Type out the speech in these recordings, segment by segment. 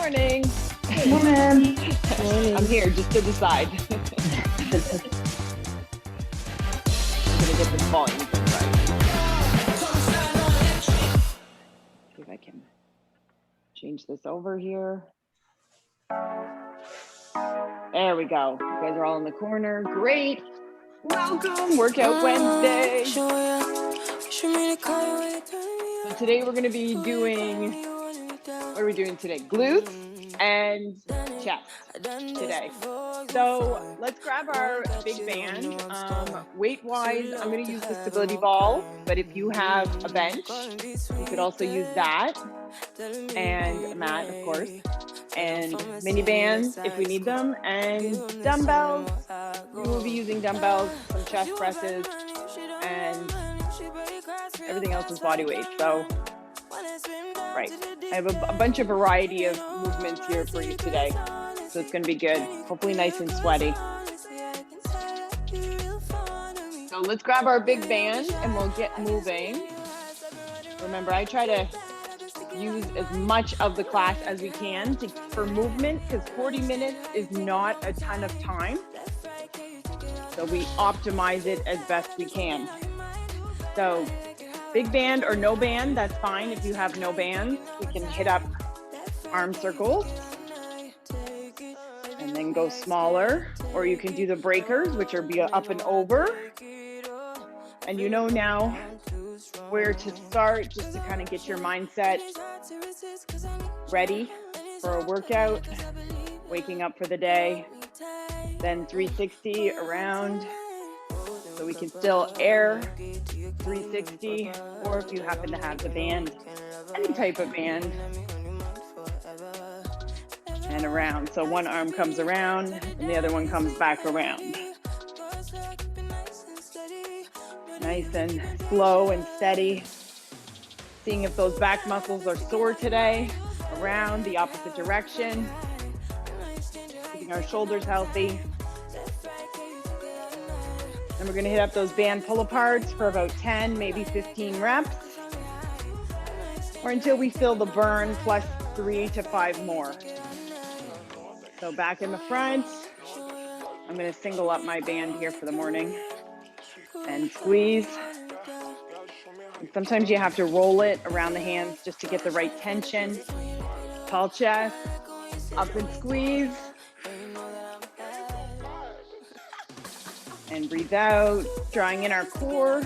Morning. Morning. I'm here just to decide. I'm gonna get this volume just right. See if I can change this over here. There we go. You guys are all in the corner. Great. Welcome, Workout Wednesday. So today we're going to be doing, what are we doing today? Glutes and chest today. So let's grab our big band. Weight-wise, I'm going to use the stability ball, but if you have a bench, you could also use that, and a mat, of course, and mini bands if we need them, and dumbbells. We will be using dumbbells, some chest presses, and everything else is body weight. So, right, I have a bunch of variety of movements here for you today, so it's going to be good. Hopefully nice and sweaty. So let's grab our big band and we'll get moving. Remember, I try to use as much of the class as we can for movement, because 40 minutes is not a ton of time. So we optimize it as best we can. So big band or no band, that's fine. If you have no bands, we can hit up arm circles and then go smaller, or you can do the breakers, which are be up and over. And you know now where to start, just to kind of get your mindset ready for a workout, waking up for the day. Then 360 around, so we can still air 360, or if you happen to have the band, any type of band, and around. So one arm comes around and the other one comes back around. Nice and slow and steady. Seeing if those back muscles are sore today. Around the opposite direction. Keeping our shoulders healthy. And we're going to hit up those band pull aparts for about 10, maybe 15 reps. Or until we feel the burn, plus 3 to 5 more. So back in the front. I'm going to single up my band here for the morning. And squeeze. And sometimes you have to roll it around the hands just to get the right tension. Tall chest, up and squeeze. And breathe out, drawing in our core.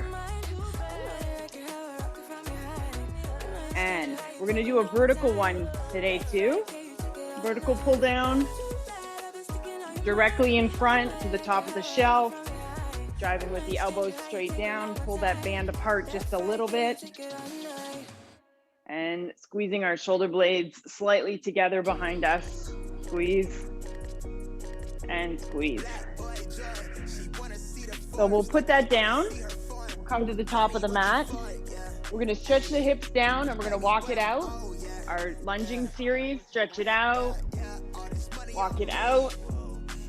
And we're gonna do a vertical one today too. Vertical pull down, directly in front to the top of the shelf. Driving with the elbows straight down, pull that band apart just a little bit. And squeezing our shoulder blades slightly together behind us. Squeeze and squeeze. So we'll put that down, come to the top of the mat. We're gonna stretch the hips down and we're gonna walk it out. Our lunging series, stretch it out, walk it out.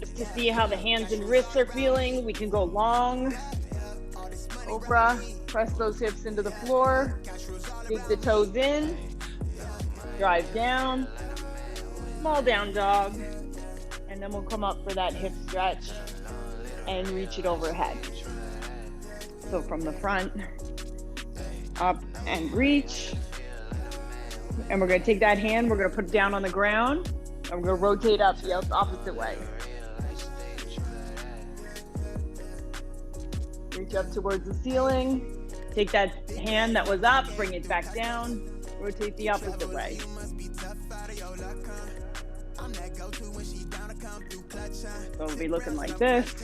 Just to see how the hands and wrists are feeling. We can go long. Cobra, press those hips into the floor. Dig the toes in. Drive down. Small down dog. And then we'll come up for that hip stretch and reach it overhead. So from the front, up and reach. And we're gonna take that hand, we're gonna put it down on the ground, and we're gonna rotate up the opposite way. Reach up towards the ceiling. Take that hand that was up, bring it back down. Rotate the opposite way. So we'll be looking like this.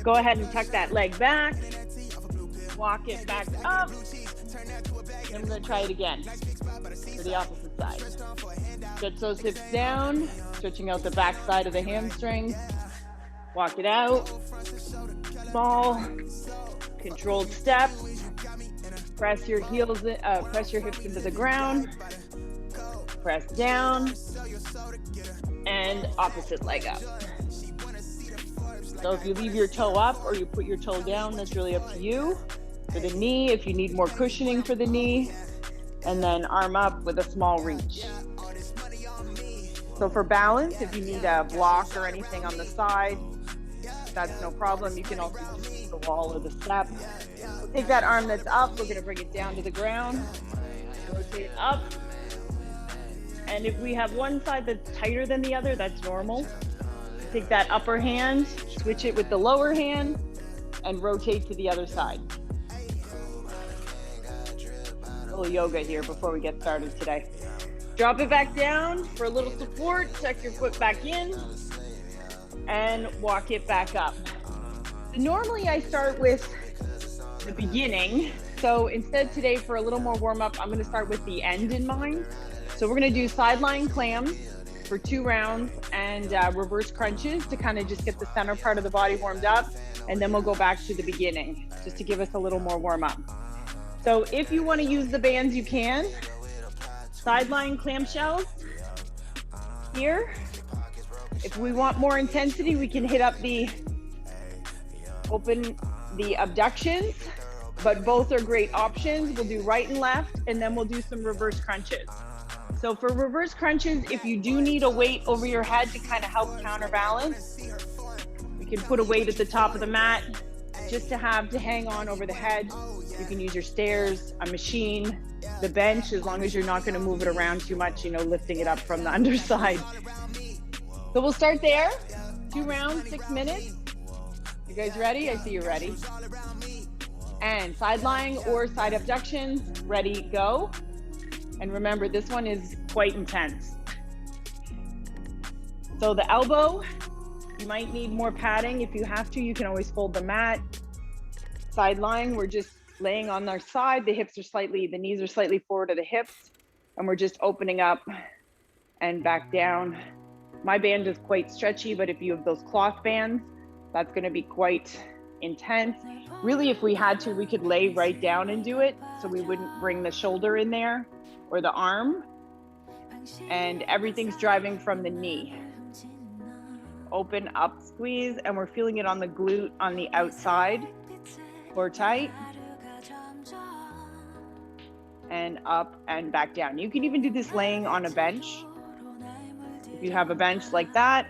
Go ahead and tuck that leg back. Walk it back up. And I'm going to try it again for the opposite side. Stretch those hips down, stretching out the back side of the hamstrings. Walk it out. Small, controlled steps. Press your heels, press your hips into the ground. Press down, and opposite leg up. So if you leave your toe up or you put your toe down, that's really up to you. For the knee, if you need more cushioning for the knee, and then arm up with a small reach. So for balance, if you need a block or anything on the side, that's no problem. You can also just use the wall or the step. We'll take that arm that's up, we're gonna bring it down to the ground, rotate up. And if we have one side that's tighter than the other, that's normal. Take that upper hand, switch it with the lower hand, and rotate to the other side. A little yoga here before we get started today. Drop it back down for a little support, tuck your foot back in, and walk it back up. Normally I start with the beginning. So instead today, for a little more warm up, I'm gonna start with the end in mind. So we're gonna do sideline clams for 2 rounds and reverse crunches to kind of just get the center part of the body warmed up. And then we'll go back to the beginning, just to give us a little more warm up. So if you wanna use the bands, you can. Sideline clamshells here. If we want more intensity, we can hit up open the abductions, but both are great options. We'll do right and left, and then we'll do some reverse crunches. So for reverse crunches, if you do need a weight over your head to kind of help counterbalance, we can put a weight at the top of the mat just to have to hang on over the head. You can use your stairs, a machine, the bench, as long as you're not going to move it around too much, you know, lifting it up from the underside. So we'll start there. 2 rounds, 6 minutes. You guys ready? I see you're ready. And side lying or side abductions, ready, go. And remember, this one is quite intense. So the elbow, you might need more padding. If you have to, you can always fold the mat. Side lying, we're just laying on our side. The knees are slightly forward of the hips, and we're just opening up and back down. My band is quite stretchy, but if you have those cloth bands, that's gonna be quite intense. Really, if we had to, we could lay right down and do it, so we wouldn't bring the shoulder in there or the arm, and everything's driving from the knee. Open up, squeeze, and we're feeling it on the glute on the outside. Core tight. And up and back down. You can even do this laying on a bench. If you have a bench like that.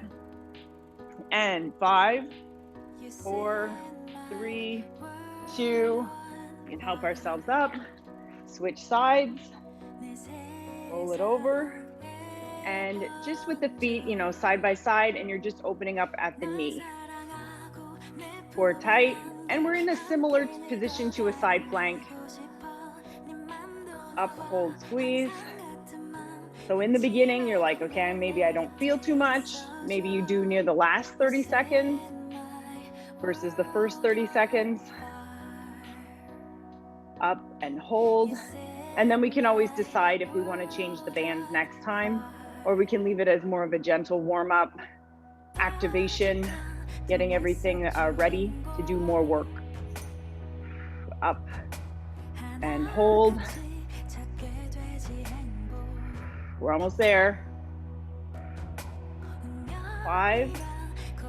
And 5, 4, 3, 2. We can help ourselves up. Switch sides. Roll it over. And just with the feet, you know, side by side, and you're just opening up at the knee. Core tight. And we're in a similar position to a side plank. Up, hold, squeeze. So in the beginning, you're like, okay, maybe I don't feel too much. Maybe you do near the last 30 seconds versus the first 30 seconds. Up and hold. And then we can always decide if we want to change the bands next time, or we can leave it as more of a gentle warm up, activation, getting everything ready to do more work. Up and hold. We're almost there. 5,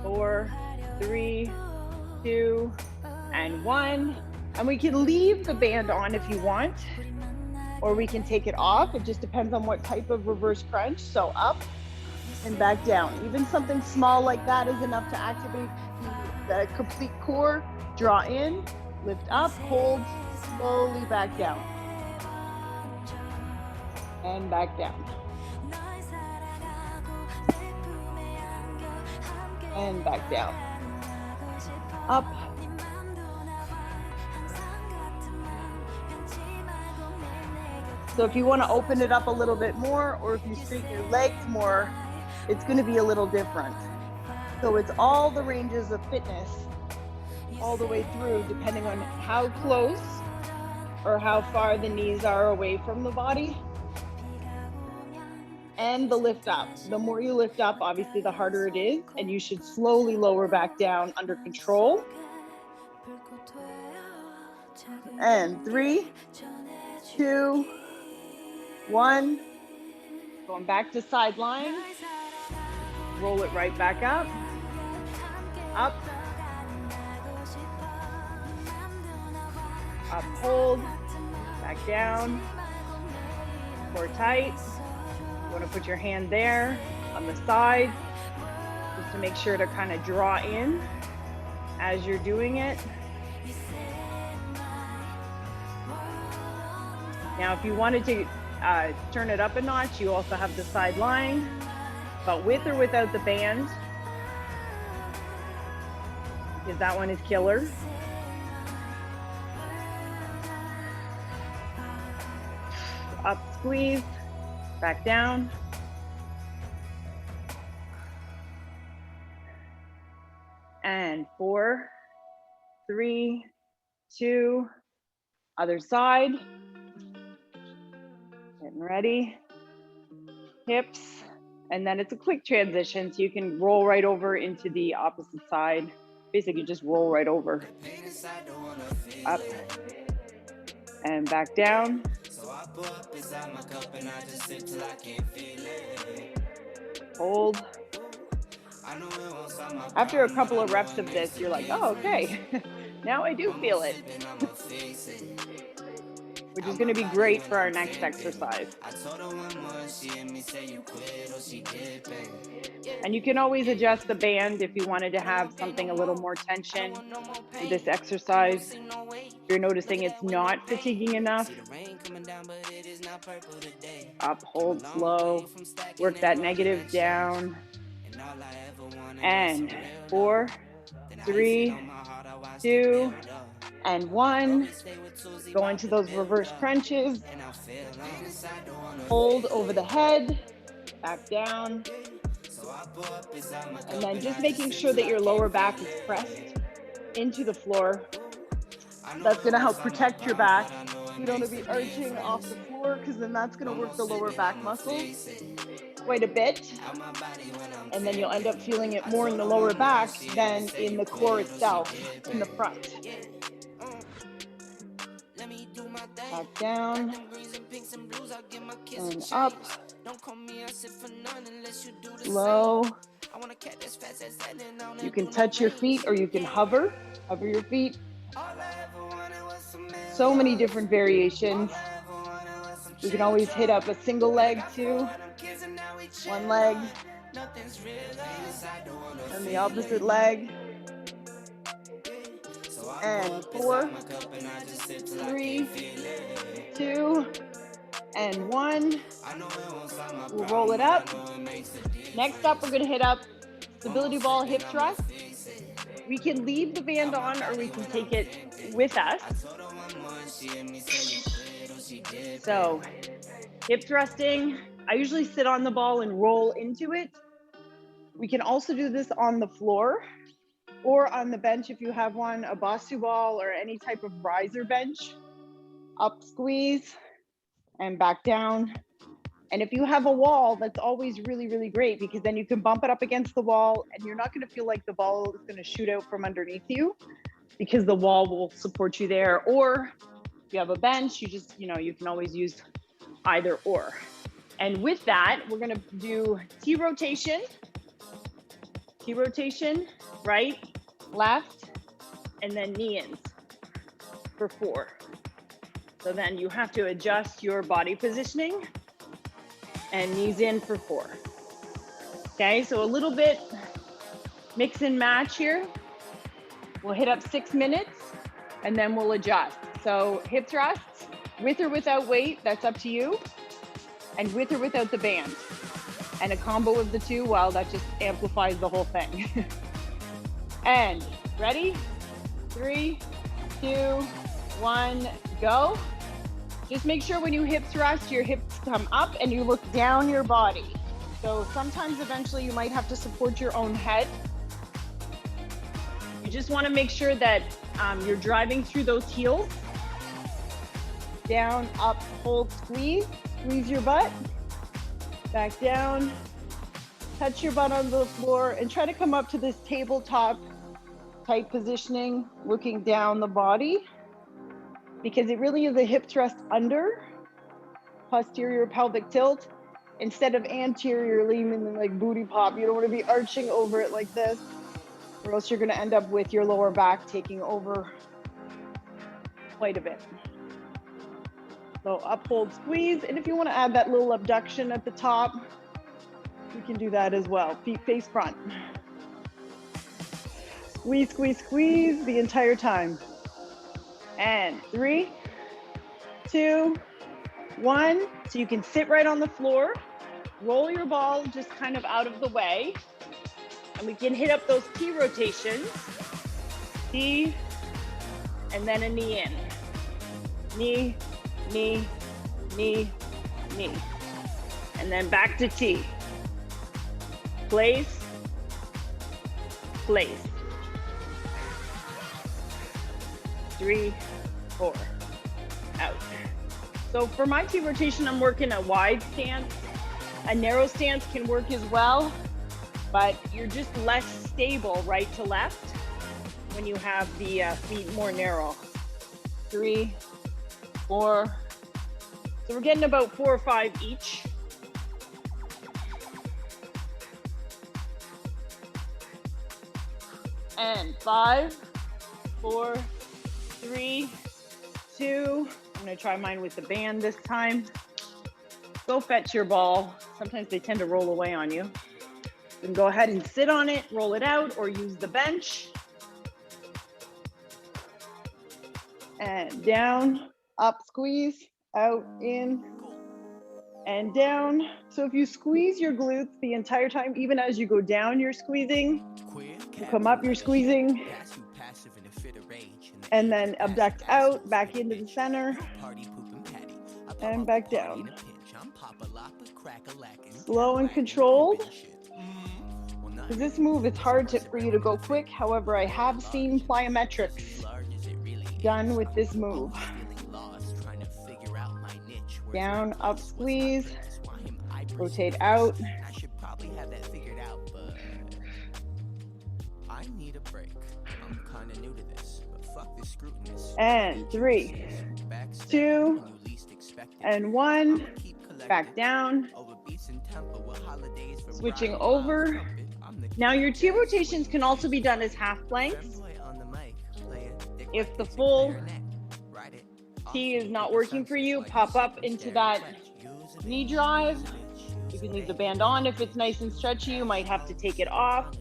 4, 3, 2, and 1. And we can leave the band on if you want, or we can take it off. It just depends on what type of reverse crunch. So up and back down. Even something small like that is enough to activate the complete core. Draw in, lift up, hold, slowly back down. And back down. And back down. Up. So if you want to open it up a little bit more, or if you straighten your legs more, it's going to be a little different. So it's all the ranges of fitness all the way through, depending on how close or how far the knees are away from the body. And the lift up. The more you lift up, obviously, the harder it is, and you should slowly lower back down under control. And 3, 2, 1. Going back to side lying. Roll it right back up. Up. Up, hold. Back down. Core tight. You want to put your hand there on the sides, just to make sure to kind of draw in as you're doing it. Now, if you wanted to turn it up a notch, you also have the side lying, but with or without the band, because that one is killer. Up, squeeze, back down. And 4, 3, 2, other side. Getting ready. Hips, and then it's a quick transition, so you can roll right over into the opposite side. Basically, just roll right over. Up and back down. Hold. After a couple of reps of this, you're like, oh, okay, now I do feel it. Which is going to be great for our next exercise. And you can always adjust the band if you wanted to have something a little more tension for this exercise. If you're noticing it's not fatiguing enough, up, hold slow, work that negative down. And 4, 3, 2, and 1. Go into those reverse crunches. Hold over the head, back down. And then just making sure that your lower back is pressed into the floor. That's going to help protect your back. You don't want to be arching off the floor, because then that's going to work the lower back muscles quite a bit. And then you'll end up feeling it more in the lower back than in the core itself, in the front. Back down and up, low. You can touch your feet or you can hover your feet. So many different variations. You can always hit up a single leg too. One leg and the opposite leg. And 4, 3, 2, and 1. We'll roll it up. Next up, we're going to hit up stability ball hip thrust. We can leave the band on or we can take it with us. So hip thrusting, I usually sit on the ball and roll into it. We can also do this on the floor or on the bench if you have one, a Basu ball or any type of riser bench. Up, squeeze, and back down. And if you have a wall, that's always really, really great, because then you can bump it up against the wall and you're not going to feel like the ball is going to shoot out from underneath you, because the wall will support you there. Or if you have a bench, you just, you can always use either or. And with that, we're going to do T rotation, right, left, and then knee-ins for 4. So then you have to adjust your body positioning and knees in for 4. Okay, so a little bit mix and match here. We'll hit up 6 minutes and then we'll adjust. So hip thrusts, with or without weight, that's up to you. And with or without the band. And a combo of the two, well, that just amplifies the whole thing. And ready? 3, 2, 1, go. Just make sure when you hip thrust, your hips come up and you look down your body. So sometimes eventually you might have to support your own head. You just want to make sure that you're driving through those heels. Down, up, hold, squeeze. Squeeze your butt. Back down. Touch your butt on the floor and try to come up to this tabletop type positioning, looking down the body, because it really is a hip thrust under, posterior pelvic tilt, instead of anterior leaning like booty pop. You don't want to be arching over it like this, or else you're going to end up with your lower back taking over quite a bit. So up, hold, squeeze. And if you want to add that little abduction at the top, You can do that as well. Feet face front. Squeeze, squeeze, squeeze the entire time. And 3, 2, 1. So you can sit right on the floor, roll your ball just kind of out of the way, and we can hit up those T rotations. T, and then a knee in. Knee, knee, knee, knee. And then back to T. Place, place. 3, 4, out. So for my T rotation, I'm working a wide stance. A narrow stance can work as well, but you're just less stable right to left when you have the feet more narrow. 3, 4. So we're getting about 4 or 5 each. And 5, 4, 3, 2. I'm gonna try mine with the band this time. Go fetch your ball. Sometimes they tend to roll away on you. You can go ahead and sit on it, roll it out, or use the bench. And down, up, squeeze, out, in, and down. So if you squeeze your glutes the entire time, even as you go down, you're squeezing. You come up, you're squeezing. And then abduct out, back into the center, and back down. Slow and controlled. For this move, it's hard for you to go quick. However, I have seen plyometrics done with this move. Down, up, squeeze, rotate out. And 3, 2, and 1. Back down. Switching over. Now your T rotations can also be done as half planks. If the full T is not working for you, pop up into that knee drive. You can leave the band on if it's nice and stretchy. You might have to take it off.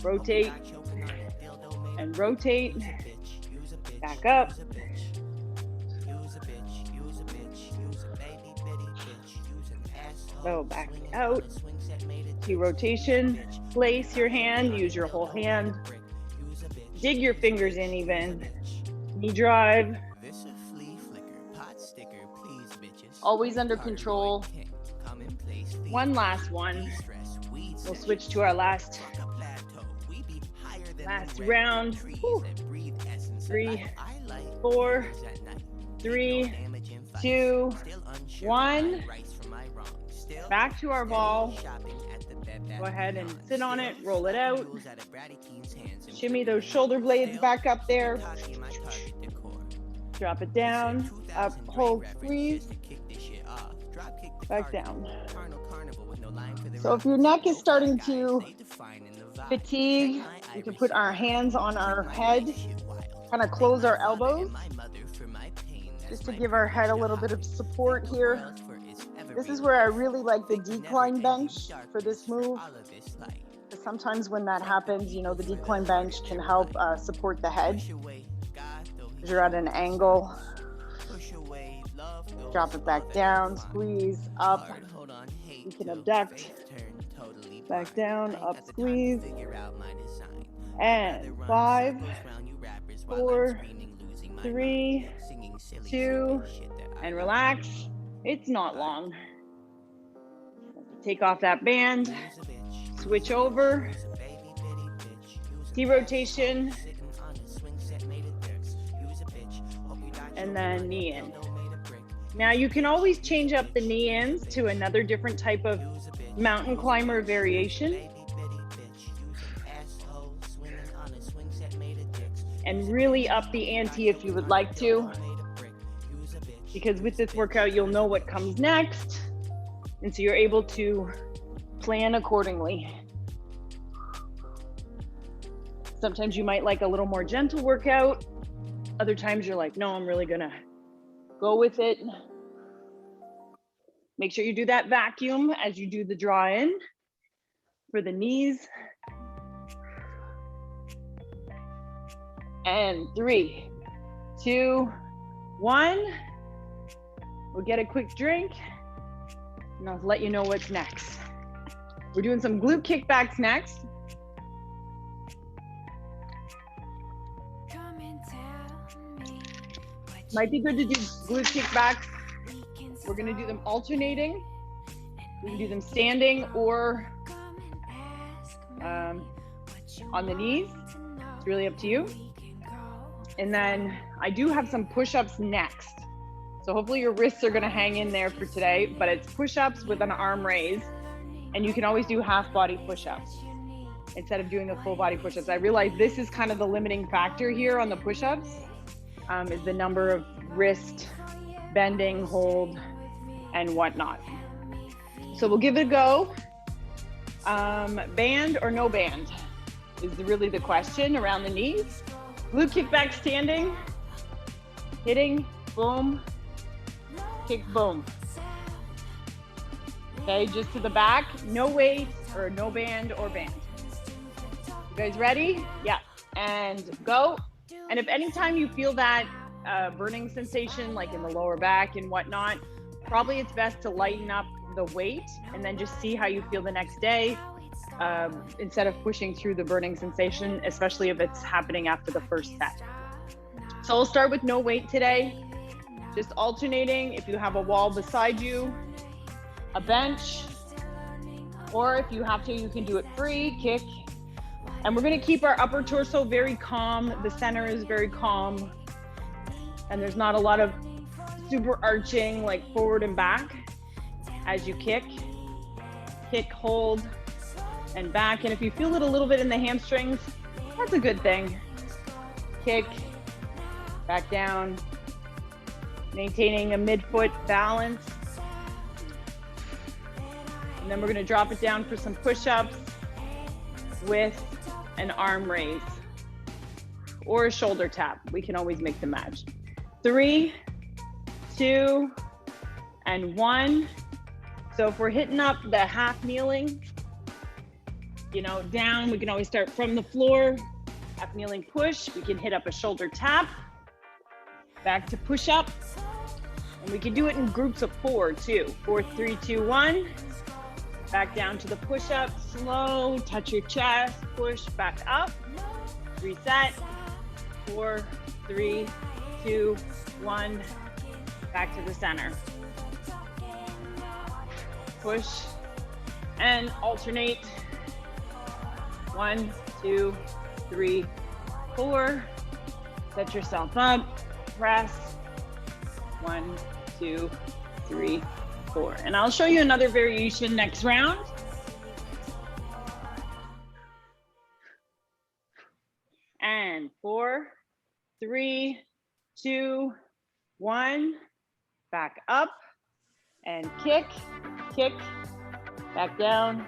Rotate and rotate. Back up. So back out. T rotation. Place your hand. Use your whole hand. Dig your fingers in even. Knee drive. Always under control. One last one. We'll switch to our last round. Whew. 3, 4, 3, 2, 1. Back to our ball. Go ahead and sit on it, roll it out. Shimmy those shoulder blades back up there. Drop it down, up, hold, squeeze, back down. So if your neck is starting to fatigue, we can put our hands on our head, kind of close our elbows, just to give our head a little bit of support here. This is where I really like the decline bench for this move. Sometimes when that happens, you know, the decline bench can help support the head. You're at an angle. Drop it back down, squeeze, up. You can abduct, back down, up, squeeze. And 5, 4, 3, 2, and relax. It's not long. Take off that band, switch over, T rotation, and then knee in. Now you can always change up the knee ins to another different type of mountain climber variation. And really up the ante if you would like to. Because with this workout, you'll know what comes next. And so you're able to plan accordingly. Sometimes you might like a little more gentle workout. Other times you're like, no, I'm really gonna go with it. Make sure you do that vacuum as you do the draw in for the knees. And 3, 2, 1. We'll get a quick drink and I'll let you know what's next. We're doing some glute kickbacks next. Might be good to do glute kickbacks. We're gonna do them alternating. We can do them standing or on the knees. It's really up to you. And then I do have some push-ups next. So hopefully your wrists are gonna hang in there for today, but it's push-ups with an arm raise. And you can always do half body push-ups instead of doing the full body push-ups. I realize this is kind of the limiting factor here on the push-ups, is the number of wrist bending, hold, and whatnot. So we'll give it a go. Band or no band is really the question around the knees. Glute kickback standing, hitting, boom, kick, boom. Okay, just to the back, no weight or no band or band. You guys ready? Yeah, and go. And if anytime you feel that burning sensation, like in the lower back and whatnot, probably it's best to lighten up the weight and then just see how you feel the next day, instead of pushing through the burning sensation, especially if it's happening after the first set. So we'll start with no weight today, just alternating. If you have a wall beside you, a bench, or if you have to, you can do it free, kick. And we're gonna keep our upper torso very calm. The center is very calm. And there's not a lot of super arching, like forward and back as you kick, hold, and back. And if you feel it a little bit in the hamstrings, that's a good thing. Kick, back down, maintaining a mid-foot balance. And then we're gonna drop it down for some push-ups with an arm raise or a shoulder tap. We can always make the match. 3, 2, and 1. So if we're hitting up the half kneeling, you know, down, we can always start from the floor. Half kneeling push, we can hit up a shoulder tap, back to push up. And we can do it in groups of 4 too. 4, 3, 2, 1. Back down to the push-up, slow, touch your chest, push back up, reset, 4, 3, 2, 1, back to the center. Push and alternate. 1, 2, 3, 4. Set yourself up, press. 1, 2, 3, 4. And I'll show you another variation next round. And 4, 3, 2, 1. Back up and kick, kick, back down.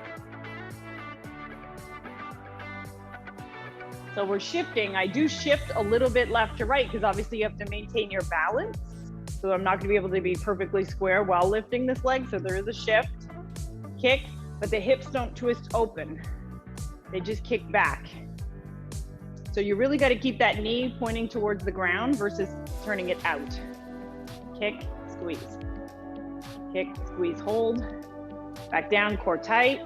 So we're shifting. I do shift a little bit left to right because obviously you have to maintain your balance. So I'm not gonna be able to be perfectly square while lifting this leg. So there is a shift, kick, but the hips don't twist open. They just kick back. So you really gotta keep that knee pointing towards the ground versus turning it out. Kick, squeeze. Kick, squeeze, hold. Back down, core tight.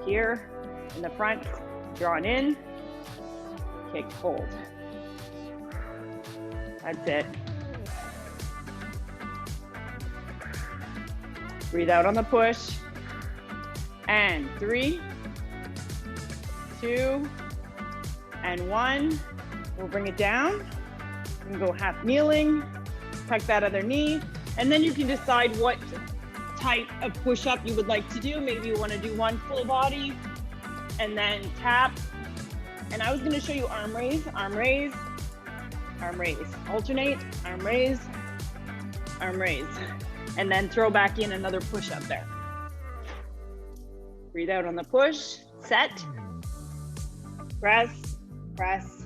Here, in the front, drawn in. Kick, hold. That's it. Breathe out on the push. And 3, 2, and 1. We'll bring it down. You can go half kneeling, tuck that other knee, and then you can decide what type of push-up you would like to do. Maybe you want to do one full body and then tap. And I was going to show you arm raise, arm raise, arm raise, alternate, arm raise, and then throw back in another push up there. Breathe out on the push, set, press, press,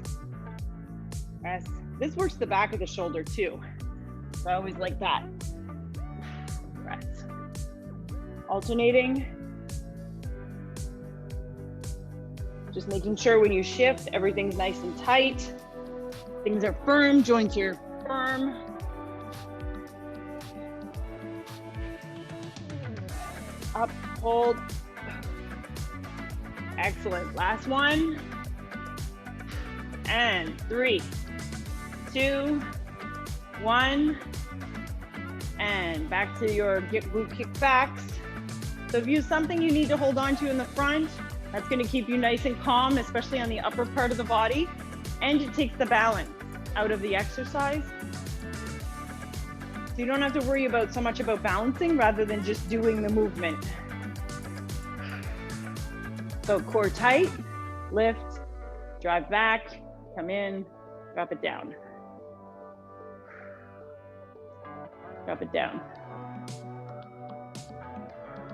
press. This works the back of the shoulder too. So I always like that. breaths. Alternating. Just making sure when you shift, everything's nice and tight. Things are firm, joints are firm. Up, hold. Excellent. Last one. And 3, 2, 1. And back to your glute kickbacks. So if you have something you need to hold on to in the front, that's going to keep you nice and calm, especially on the upper part of the body. And it takes the balance out of the exercise. So you don't have to worry about so much about balancing rather than just doing the movement. So core tight, lift, drive back, come in, drop it down. Drop it down.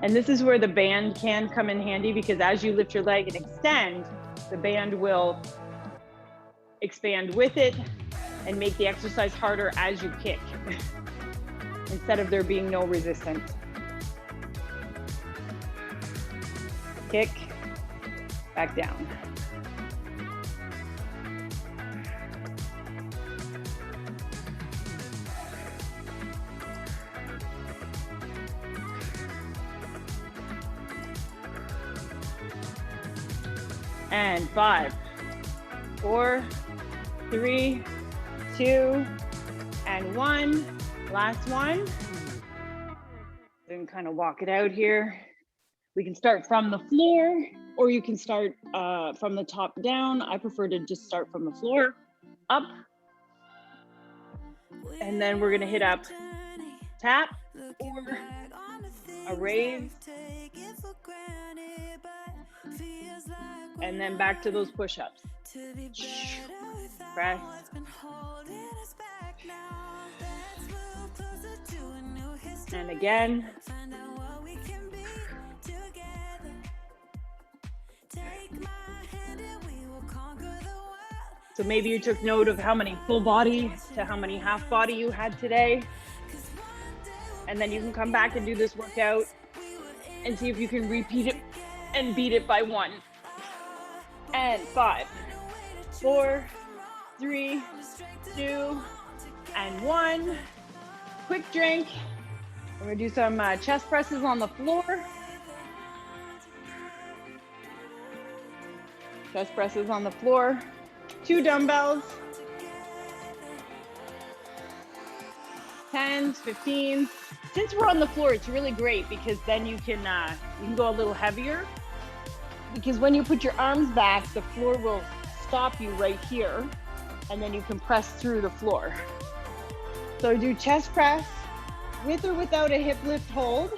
And this is where the band can come in handy, because as you lift your leg and extend, the band will expand with it and make the exercise harder as you kick, instead of there being no resistance. Kick, back down. And 5, 4, 3, 2, and 1. Last one. Then kind of walk it out here. We can start from the floor, or you can start from the top down. I prefer to just start from the floor up. And then we're gonna hit up tap or a raise. And then back to those push-ups. Press. And again. So maybe you took note of how many full body to how many half body you had today. And then you can come back and do this workout and see if you can repeat it and beat it by 1. And 5, 4, 3, 2, and 1. Quick drink. We're gonna do some chest presses on the floor. Chest presses on the floor. 2 dumbbells. 10s, 15s. Since we're on the floor, it's really great because then you can go a little heavier. Because when you put your arms back, the floor will stop you right here, and then you can press through the floor. So do chest press with or without a hip lift hold,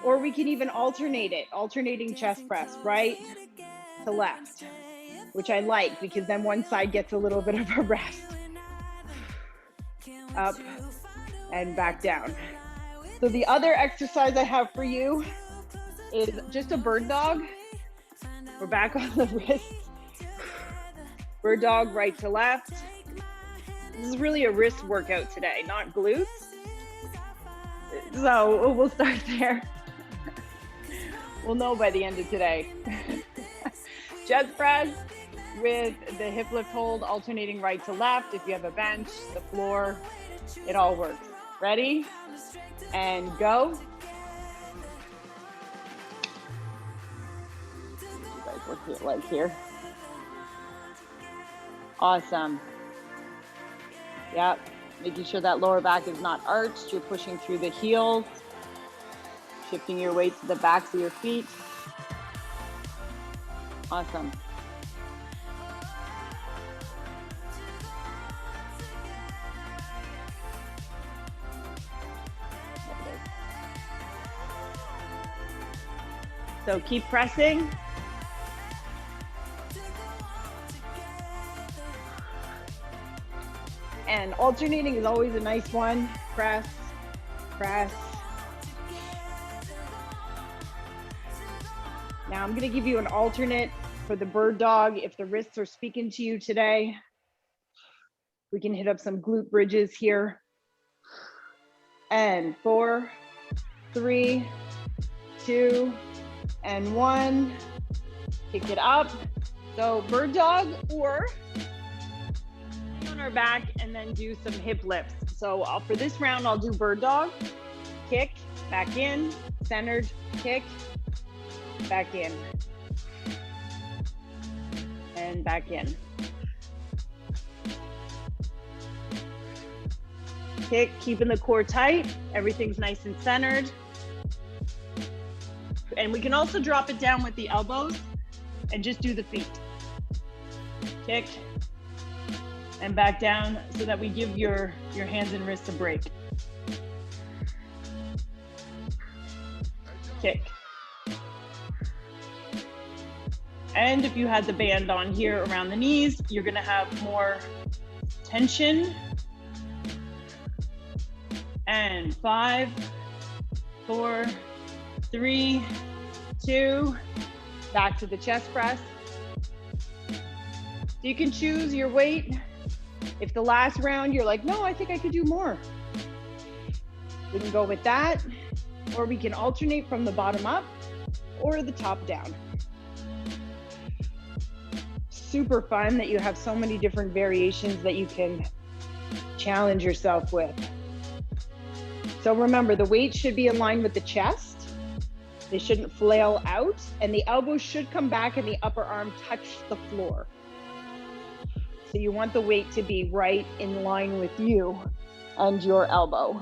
or we can even alternate it, alternating chest press, right to left, which I like because then one side gets a little bit of a rest. Up and back down. So the other exercise I have for you is just a bird dog. We're back on the wrists. Bird dog, right to left. This is really a wrist workout today, not glutes. So we'll start there. We'll know by the end of today. Chest press with the hip lift hold, alternating right to left. If you have a bench, the floor, it all works. Ready? And go. Work your leg here. Awesome. Yep. Making sure that lower back is not arched. You're pushing through the heels. Shifting your weight to the backs of your feet. Awesome. So keep pressing. And alternating is always a nice one. Press, press. Now I'm gonna give you an alternate for the bird dog. If the wrists are speaking to you today, we can hit up some glute bridges here. And 4, 3, 2, and 1. Kick it up. So bird dog, or on our back and then do some hip lifts. So for this round, I'll do bird dog, kick, back in, centered, kick, back in, and back in. Kick, keeping the core tight. Everything's nice and centered. And we can also drop it down with the elbows and just do the feet. Kick and back down so that we give your hands and wrists a break. Kick. And if you had the band on here around the knees, you're gonna have more tension. And 5, 4, 3, 2, back to the chest press. You can choose your weight. If the last round you're like, no, I think I could do more, we can go with that, or we can alternate from the bottom up or the top down. Super fun that you have so many different variations that you can challenge yourself with. So remember, the weight should be in line with the chest. They shouldn't flail out, and the elbows should come back and the upper arm touch the floor. So you want the weight to be right in line with you and your elbow.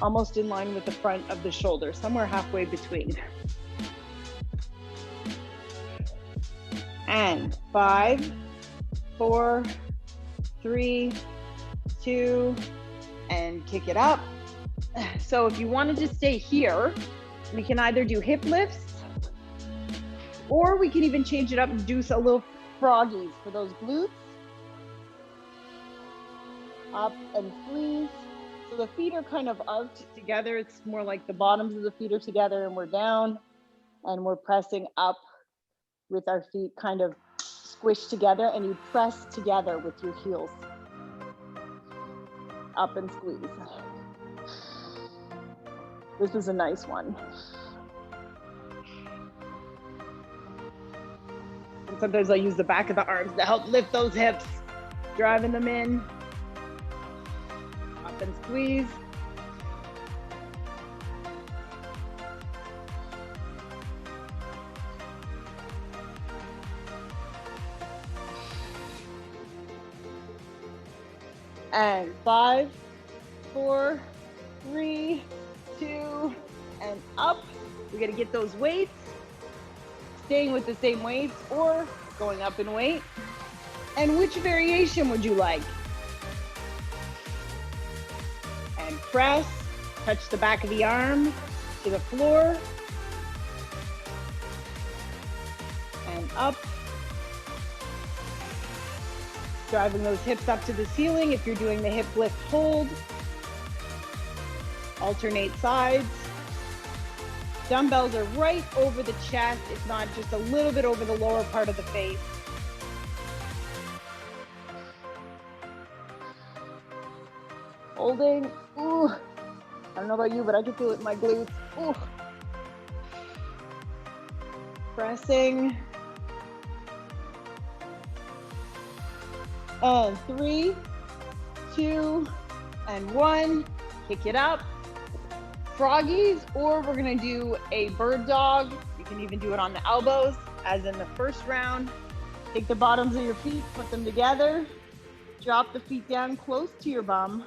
Almost in line with the front of the shoulder, somewhere halfway between. And 5, 4, 3, 2, and kick it up. So if you wanted to stay here, we can either do hip lifts, or we can even change it up and do a little froggies for those glutes. Up and squeeze. So the feet are kind of arched together. It's more like the bottoms of the feet are together and we're down, and we're pressing up with our feet kind of squished together, and you press together with your heels. Up and squeeze. This is a nice one. And sometimes I use the back of the arms to help lift those hips, driving them in. Up and squeeze. And 5, 4, 3, 2, and up. We're gonna get those weights, staying with the same weights or going up in weight. And which variation would you like? And press, touch the back of the arm to the floor, and up. Driving those hips up to the ceiling. If you're doing the hip lift hold, alternate sides. Dumbbells are right over the chest, if not just a little bit over the lower part of the face. Holding, ooh. I don't know about you, but I can feel it in my glutes. Ooh. Pressing. And 3, 2, and 1. Kick it up. Froggies, or we're gonna do a bird dog. You can even do it on the elbows, as in the first round. Take the bottoms of your feet, put them together. Drop the feet down close to your bum,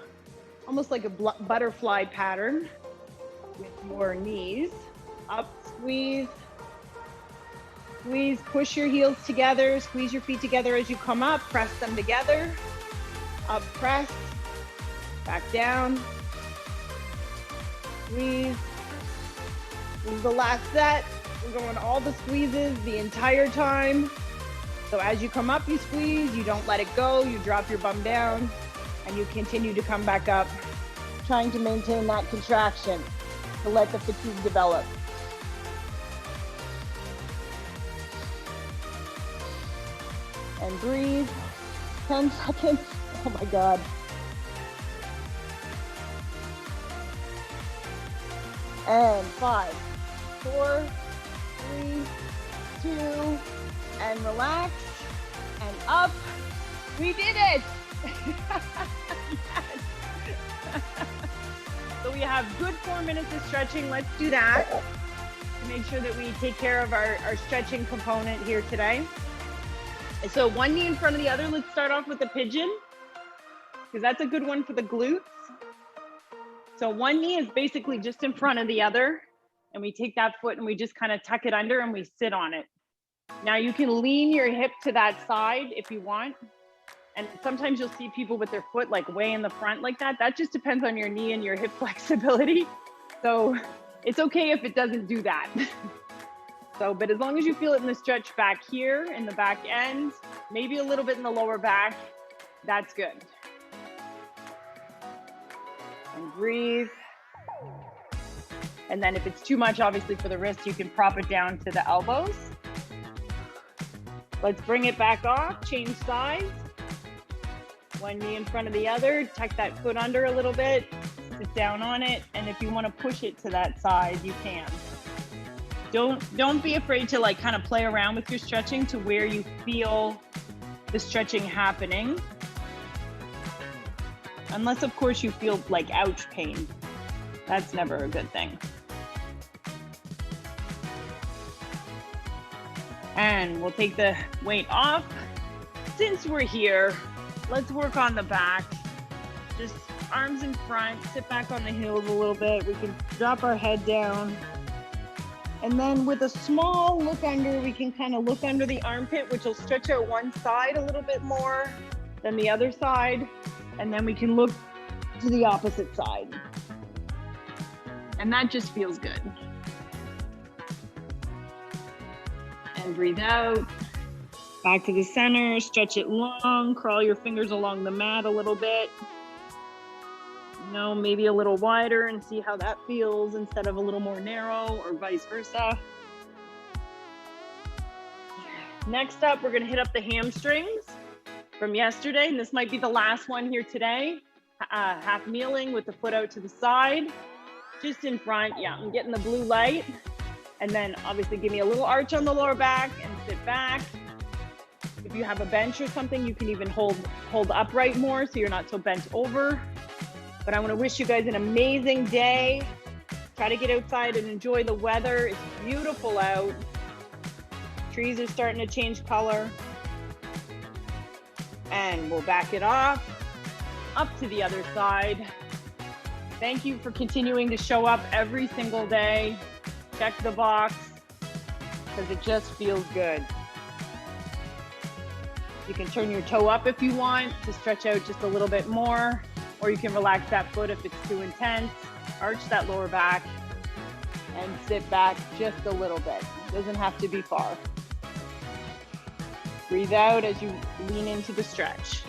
almost like a butterfly pattern with your knees. Up, squeeze. Squeeze, push your heels together, squeeze your feet together as you come up, press them together. Up, press, back down. Squeeze. This is the last set. We're going all the squeezes the entire time. So as you come up, you squeeze, you don't let it go, you drop your bum down, and you continue to come back up, trying to maintain that contraction to let the fatigue develop. And breathe. 10 seconds. Oh my God. And 5, 4, 3, 2, and relax, and up. We did it! Yes. So we have good 4 minutes of stretching. Let's do that to make sure that we take care of our stretching component here today. And so one knee in front of the other. Let's start off with the pigeon, because that's a good one for the glutes. So one knee is basically just in front of the other, and we take that foot and we just kind of tuck it under and we sit on it. Now you can lean your hip to that side if you want. And sometimes you'll see people with their foot like way in the front like that. That just depends on your knee and your hip flexibility. So it's okay if it doesn't do that. So, but as long as you feel it in the stretch back here, in the back end, maybe a little bit in the lower back, that's good. And breathe. And then if it's too much, obviously for the wrist, you can prop it down to the elbows. Let's bring it back off, change sides. One knee in front of the other, tuck that foot under a little bit, sit down on it, and if you want to push it to that side, you can. Don't be afraid to like kind of play around with your stretching to where you feel the stretching happening. Unless of course you feel like ouch pain. That's never a good thing. And we'll take the weight off. Since we're here, let's work on the back. Just arms in front, sit back on the heels a little bit. We can drop our head down. And then with a small look under, we can kind of look under the armpit, which will stretch out one side a little bit more than the other side. And then we can look to the opposite side. And that just feels good. And breathe out. Back to the center, stretch it long, crawl your fingers along the mat a little bit. You know, maybe a little wider and see how that feels instead of a little more narrow or vice versa. Next up, we're gonna hit up the hamstrings from yesterday, and this might be the last one here today. Half kneeling with the foot out to the side, just in front. Yeah, I'm getting the blue light. And then obviously give me a little arch on the lower back and sit back. If you have a bench or something, you can even hold upright more so you're not so bent over. But I want to wish you guys an amazing day. Try to get outside and enjoy the weather. It's beautiful out. Trees are starting to change color. And we'll back it off, up to the other side. Thank you for continuing to show up every single day. Check the box, because it just feels good. You can turn your toe up if you want to stretch out just a little bit more, or you can relax that foot if it's too intense. Arch that lower back and sit back just a little bit. It doesn't have to be far. Breathe out as you lean into the stretch.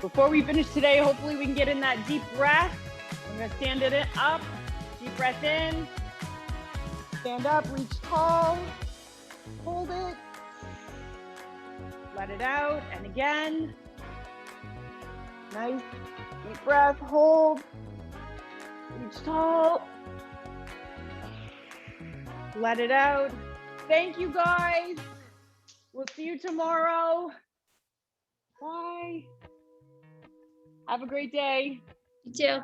Before we finish today, hopefully we can get in that deep breath. I'm gonna stand it up, deep breath in, stand up, reach tall, hold it, let it out, and again. Nice, deep breath, hold, reach tall, let it out. Thank you guys. We'll see you tomorrow. Bye. Have a great day. You too.